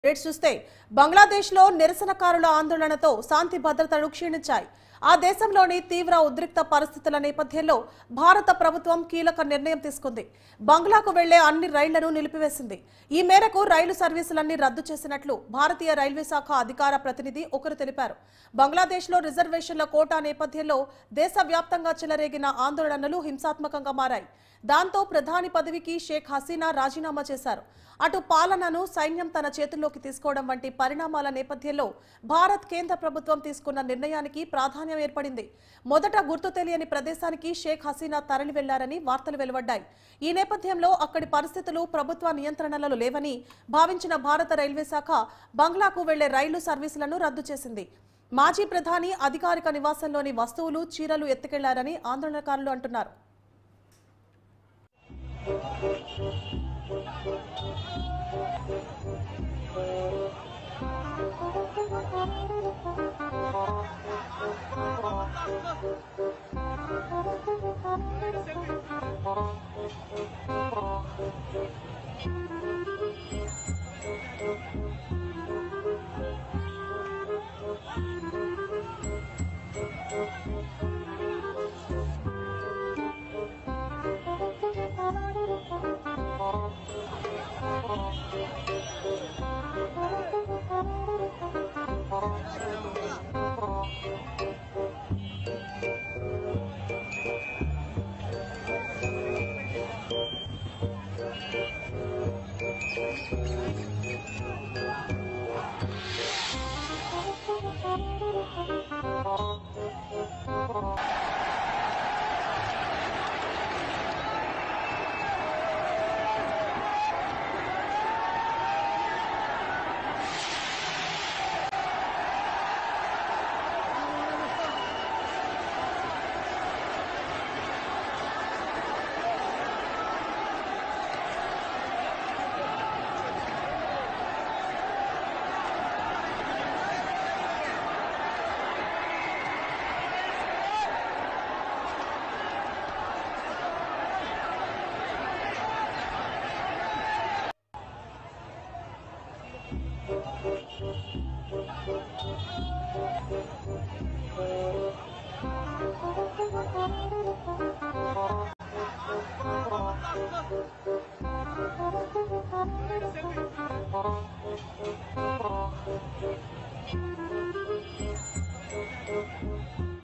చూస్తే బంగ్లాదేశ్లో నిరసనకారుల ఆందోళనతో శాంతి భద్రతలు క్షీణించాయి. ఆ దేశంలోని తీవ్ర ఉద్రిక్త పరిస్థితుల నేపథ్యంలో భారత ప్రభుత్వం కీలక నిర్ణయం తీసుకుంది. బంగ్లాకు వెళ్లే అన్ని రైళ్లను నిలిపివేసింది. ఈ మేరకు రైలు సర్వీసులన్నీ రద్దు చేసినట్లు భారతీయ రైల్వే శాఖ అధికార ప్రతినిధి ఒకరు తెలిపారు. బంగ్లాదేశ్లో రిజర్వేషన్ల కోటా నేపథ్యంలో దేశవ్యాప్తంగా చెలరేగిన ఆందోళనలు హింసాత్మకంగా మారాయి. దాంతో ప్రధాని పదవికి షేక్ హసీనా రాజీనామా చేశారు. అటు పాలనను సైన్యం తన చేతుల్లోకి తీసుకోవడం వంటి పరిణామాల నేపథ్యంలో భారత్ కేంద్ర ప్రభుత్వం తీసుకున్న నిర్ణయానికి ప్రాధాన్యం ఏర్పడింది. మొదట గుర్తు తెలియని ప్రదేశానికి షేక్ హసీనా తరలి వెళ్లారని వార్తలు వెలువడ్డాయి. ఈ నేపథ్యంలో అక్కడి పరిస్థితులు ప్రభుత్వ నియంత్రణలో లేవని భావించిన భారత రైల్వే శాఖ బంగ్లాకు వెళ్లే రైలు సర్వీసులను రద్దు చేసింది. మాజీ ప్రధాని అధికారిక నివాసంలోని వస్తువులు, చీరలు ఎత్తుకెళ్లారని ఆందోళనకారులు అంటున్నారు.